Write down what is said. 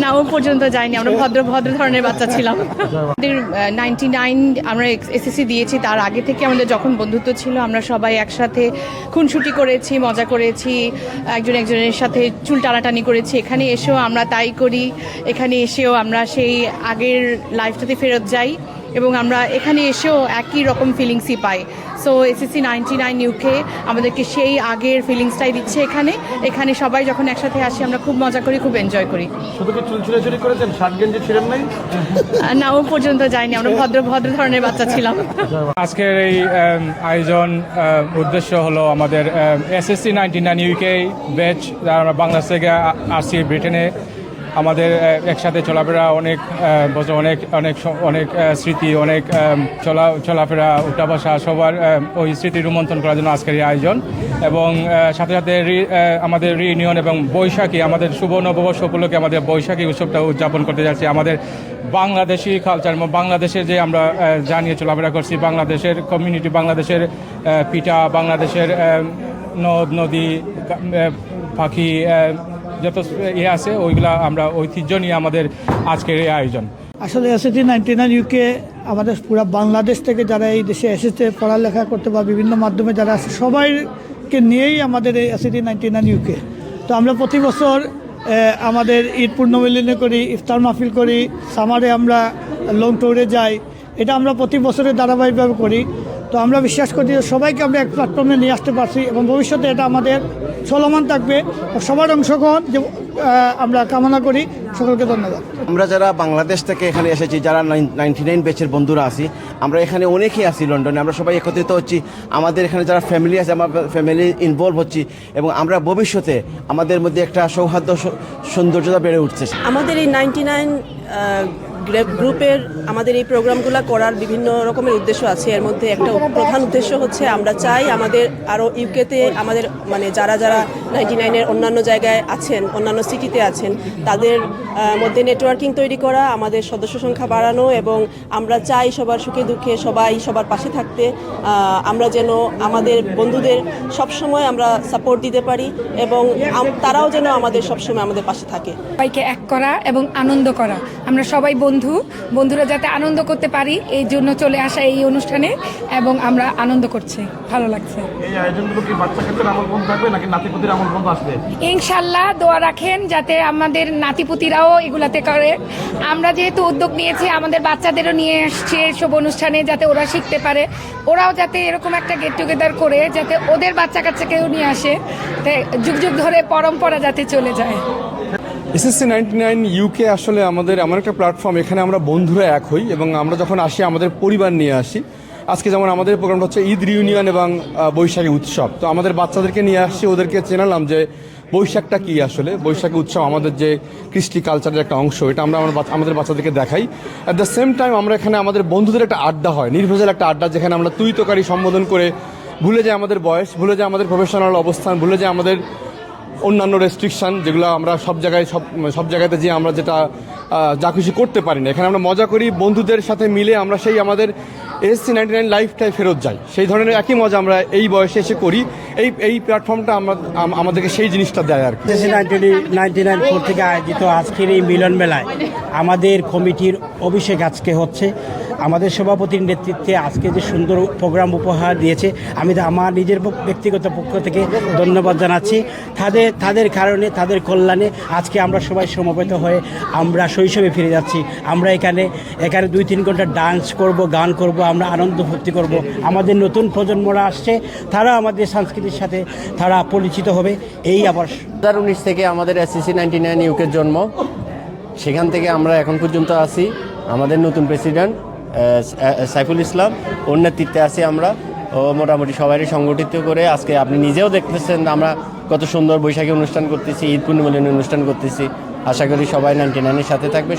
না, ও পর্যন্ত যাইনি। আমরা ভদ্র ভদ্র ধরনের বাচ্চা ছিলাম। আমাদের 99 আমরা এসএসসি দিয়েছি, তার আগে থেকে আমাদের যখন বন্ধুত্ব ছিল আমরা সবাই একসাথে খুনসুটি করেছি, মজা করেছি, একজন একজনের সাথে চুল টানাটানি করেছি। এখানে এসেও আমরা তাই করি, এখানে এসেও আমরা সেই আগের লাইফটাতে ফেরত যাই এবং আমরা এখানে এসেও একই রকম ফিলিংসই পাই। সো এসএসসি 99 ইউকে আমাদেরকে সেই আগের ফিলিংসটাই দিচ্ছে। এখানে সবাই যখন একসাথে আসি আমরা খুব মজা করি, খুব এনজয় করি। শুধু কি চুল ছিঁড়াছিঁড়ি করেছেন, শার্ট গেঞ্জি ছিঁড়েন নাই? না, ও পর্যন্ত যাইনি। আমরা ভদ্র ভদ্র ধরনের বাচ্চা ছিলাম। আজকের এই আয়োজন উদ্দেশ্য হলো আমাদের এসএসসি 99 ইউকে ব্যাচ, যারা আমরা বাংলাদেশ থেকে আসছি ব্রিটেনে। আমাদের একসাথে চলাফেরা অনেক বছর, অনেক স্মৃতি, অনেক চলাফেরা, উঠা বসা, সবার ওই স্মৃতি রোমন্থন করার জন্য আজকের এই আয়োজন। এবং সাথে সাথে আমাদের রিইউনিয়ন এবং বৈশাখী, আমাদের শুভ নববর্ষ উপলক্ষে আমাদের বৈশাখী উৎসবটা উদযাপন করতে যাচ্ছি। আমাদের বাংলাদেশি কালচার এবং বাংলাদেশের যে আমরা জানিয়ে চলাফেরা করছি, বাংলাদেশের কমিউনিটি, বাংলাদেশের পিঠা, বাংলাদেশের নদ নদী, পাখি, যত আছে ওইগুলা আমরা ঐতিহ্য নিয়ে আমাদের আজকের এই আয়োজন। আসলে এসএসসি 99 ইউকে আমাদের পুরো বাংলাদেশ থেকে যারা এই দেশে এসেছে পড়ালেখা করতে বা বিভিন্ন মাধ্যমে যারা আছে সবাইকে নিয়েই আমাদের এই এসএসসি 99 ইউকে। তো আমরা প্রতি বছর আমাদের ঈদ পূর্ণমিলনী করি, ইফতার মাহফিল করি, সামারে আমরা লং ট্যুরে যাই। এটা আমরা প্রতি বছরে ধারাবাহিকভাবে করি। তো আমরা বিশ্বাস করি যে সবাইকে আমরা এক প্ল্যাটফর্মে নিয়ে আসতে পারছি এবং ভবিষ্যতে এটা আমাদের চলমান থাকবে। সবার অংশগ্রহণ যে আমরা কামনা করি। সকলকে ধন্যবাদ। আমরা যারা বাংলাদেশ থেকে এখানে এসেছি, যারা 99 ব্যাচের বন্ধুরা আছি, আমরা এখানে অনেকেই আছি লন্ডনে। আমরা সবাই একত্রিত হচ্ছি, আমাদের এখানে যারা ফ্যামিলি আছে, আমরা ফ্যামিলি ইনভলভ হচ্ছি এবং আমরা ভবিষ্যতে আমাদের মধ্যে একটা সৌহার্দ্য সৌন্দর্যতা বেড়ে উঠছে। আমাদের এই 99 গ্রুপের আমাদের এই প্রোগ্রামগুলো করার বিভিন্ন রকমের উদ্দেশ্য আছে। এর মধ্যে একটা প্রধান উদ্দেশ্য হচ্ছে আমরা চাই আমাদের আরও ইউকেতে আমাদের যারা 99-এর অন্যান্য জায়গায় আছেন, অন্যান্য সিটিতে আছেন, তাদের মধ্যে নেটওয়ার্কিং তৈরি করা, আমাদের সদস্য সংখ্যা বাড়ানো এবং আমরা চাই সবার সুখে দুঃখে সবার পাশে থাকতে। আমরা যেন আমাদের বন্ধুদের সবসময় আমরা সাপোর্ট দিতে পারি এবং তারাও যেন আমাদের সবসময় আমাদের পাশে থাকে। সবাইকে এক করা এবং আনন্দ করা, আমরা সবাই বন্ধুরা যাতে আনন্দ করতে পারি এই জন্য চলে আসা এই অনুষ্ঠানে এবং আমরা আনন্দ করছি, ভালো লাগছে। এই আয়োজনগুলো কি বাচ্চা ক্ষেত্রে আমলবন্ধ থাকবে নাকি নাতিপুতির আমলবন্ধ আসবে? ইনশাল্লাহ দোয়া রাখেন যাতে আমাদের নাতিপুতিরাও এগুলাতে করে। আমরা যেহেতু উদ্যোগ নিয়েছি, আমাদের বাচ্চাদেরও নিয়ে এসছি এসব অনুষ্ঠানে, যাতে ওরা শিখতে পারে, ওরাও যাতে এরকম একটা গেট টুগেদার করে যাতে ওদের বাচ্চা কাচ্চাকেও নিয়ে আসে, যুগ যুগ ধরে পরম্পরা যাতে চলে যায়। এসএসসি 99 ইউকে আসলে আমাদের এমন একটা প্ল্যাটফর্ম, এখানে আমরা বন্ধুরা এক হই এবং আমরা যখন আসি আমাদের পরিবার নিয়ে আসি। আজকে যেমন আমাদের প্রোগ্রামটা হচ্ছে ঈদ রিউনিয়ন এবং বৈশাখী উৎসব। তো আমাদের বাচ্চাদেরকে নিয়ে আসছি, ওদেরকে চেনালাম যে বৈশাখটা কী আসলে। বৈশাখী উৎসব আমাদের যে কৃষ্টি কালচারের একটা অংশ, এটা আমরা আমাদের বাচ্চাদেরকে দেখাই। অ্যাট দ্য সেম টাইম আমরা এখানে আমাদের বন্ধুদের একটা আড্ডা হয়, নির্ভেজাল একটা আড্ডা, যেখানে আমরা তুই তোকারি সম্বোধন করে ভুলে যাই আমাদের বয়স, ভুলে যাই আমাদের প্রফেশনাল অবস্থান, ভুলে যাই আমাদের অন্যান্য রেস্ট্রিকশান, যেগুলো আমরা সব জায়গাতে যে আমরা যেটা যা খুশি করতে পারি না। এখানে আমরা মজা করি, বন্ধুদের সাথে মিলে আমরা সেই আমাদের এসএসসি 99 লাইফটাই ফেরত যাই। সেই ধরনের একই মজা আমরা এই বয়সে এসে করি। এই প্ল্যাটফর্মটা আমাদেরকে সেই জিনিসটা দেয় আর কি। এসএসসি 99 থেকে আয়োজিত আজকের এই মিলন মেলায় আমাদের কমিটির অভিষেক আজকে হচ্ছে। আমাদের সভাপতির নেতৃত্বে আজকে যে সুন্দর প্রোগ্রাম উপহার দিয়েছে, আমি আমার নিজের ব্যক্তিগত পক্ষ থেকে ধন্যবাদ জানাচ্ছি। তাদের কারণে, তাদের কল্যাণে আজকে আমরা সবাই সমবেত হয়ে আমরা শৈশবে ফিরে যাচ্ছি। আমরা এখানে 2-3 ঘন্টা ডান্স করব, গান করব, আমরা আনন্দ ভক্তি করব। আমাদের নতুন প্রজন্মরা আসছে, তারা আমাদের সংস্কৃতির সাথে তারা পরিচিত হবে। এই আবার 2019 থেকে আমাদের এসএসসি 99 ইউকের জন্ম, সেখান থেকে আমরা এখন পর্যন্ত আছি। আমাদের নতুন প্রেসিডেন্ট সাইফুল ইসলাম, ওর নেতৃত্বে আছি আমরা। ও মোটামুটি সবাই সংগঠিত করে আজকে আপনি নিজেও দেখতেছেন আমরা কত সুন্দর বৈশাখী অনুষ্ঠান করতেছি, ঈদ পূর্ণমিলনী অনুষ্ঠান করতেছি। আশা করি সবাই 99-এর সাথে থাকবে।